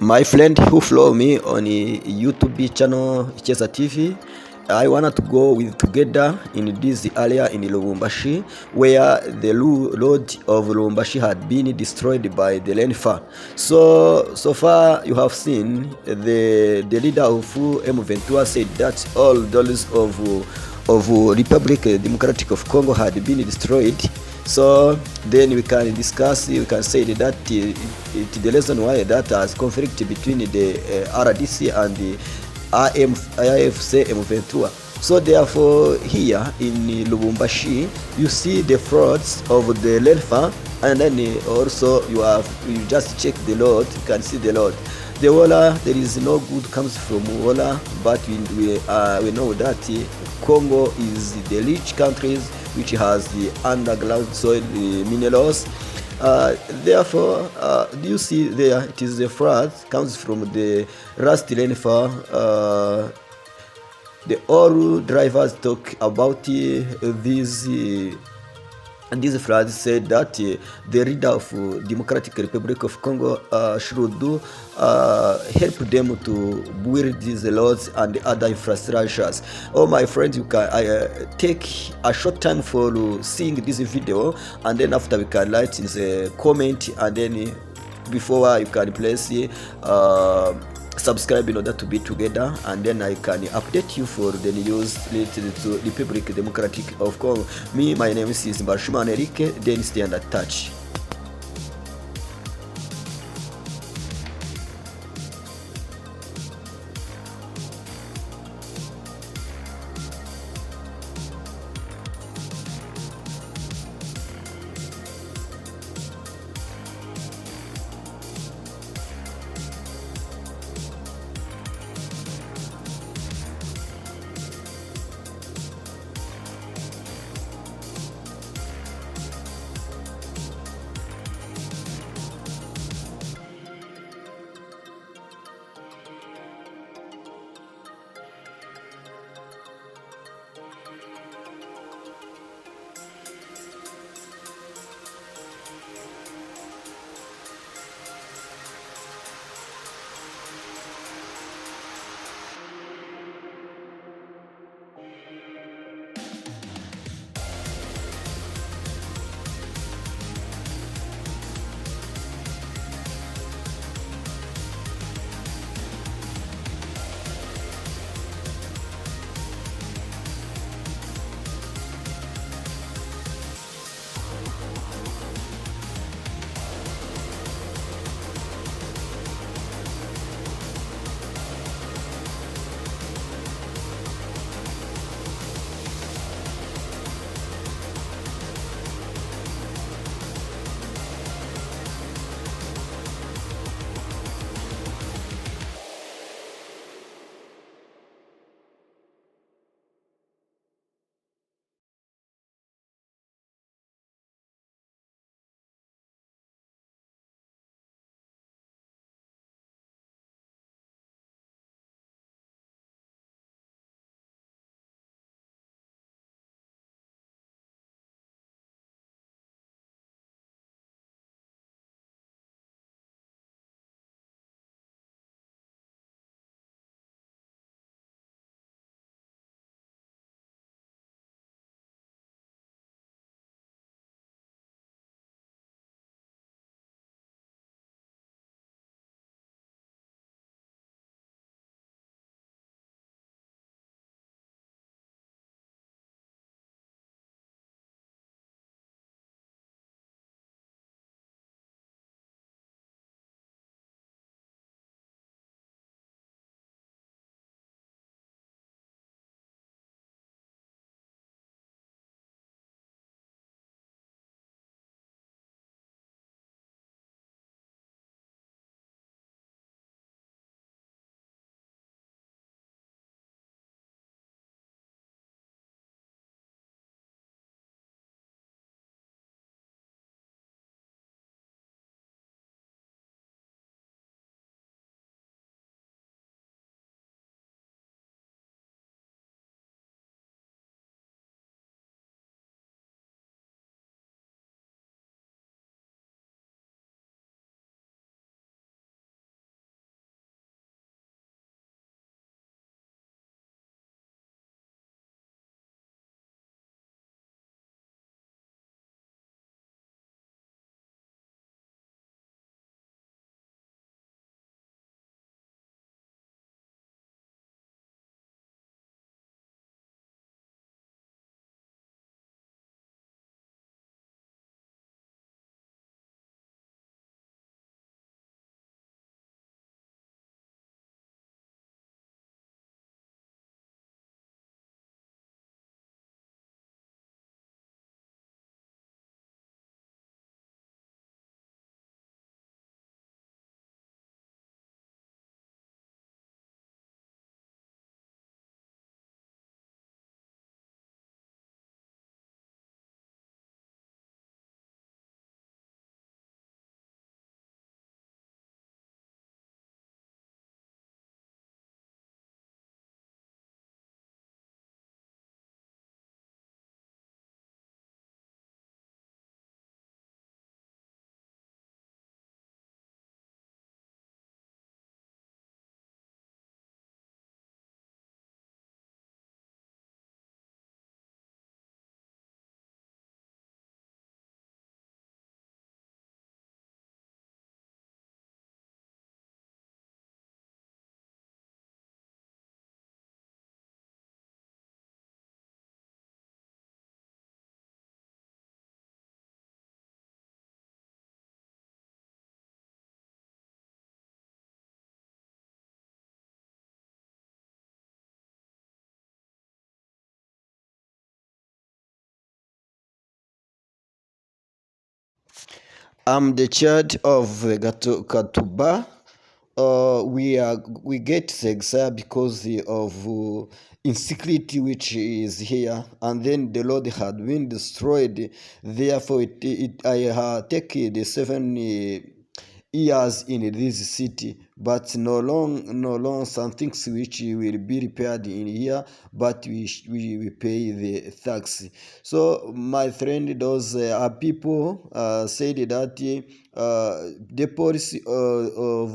My friend who follow me on YouTube channel Cheza TV, I wanted to go with together in this area in Rubumbashi, where the road of Rubumbashi had been destroyed by the rainfall. So far you have seen the leader of M23 said that all dollars of Republic Democratic of Congo had been destroyed. So then we can discuss, we can say that the reason why that has conflict between the RDC and the IFC M23. So therefore here in Lubumbashi, you see the frauds of the rainfall, and then also you just check the road, you can see the road. The water, there is no good comes from water, but we know that Congo is the rich countries which has the underground soil minerals. Therefore, do you see there? It is the flood comes from the last rainfall. The all drivers talk about these floods said that the leader of Democratic Republic of Congo should help them to build these roads and other infrastructures. Oh my friends, you can take a short time for seeing this video, and then after we can write in the comment, and then before you can place subscribe in order to be together, and then I can update you for the news related to the Republic Democratic of Congo. My name is Mbashimana Eric, then stay under touch. I'm the child of Katuba. We get the exile because of insecurity which is here, and then the Lord had been destroyed. Therefore, I take the 7 years in this city, but no long some things which will be repaired in here, but we pay the tax. So my friend, those people said that the policy of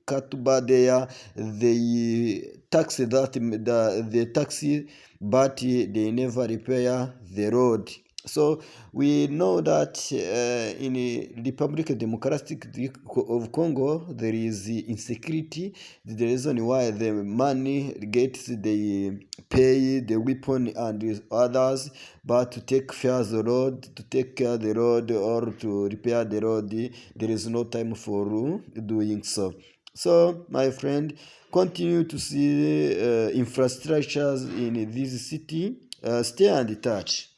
Katuba there, they tax the taxi, but they never repair the road. So we know that in the Republic Democratic of Congo there is insecurity. The reason why the money gets they pay the weapon and the others, but to take care the road, to take care the road or to repair the road, there is no time for doing so. So my friend, continue to see infrastructures in this city. Stay and touch.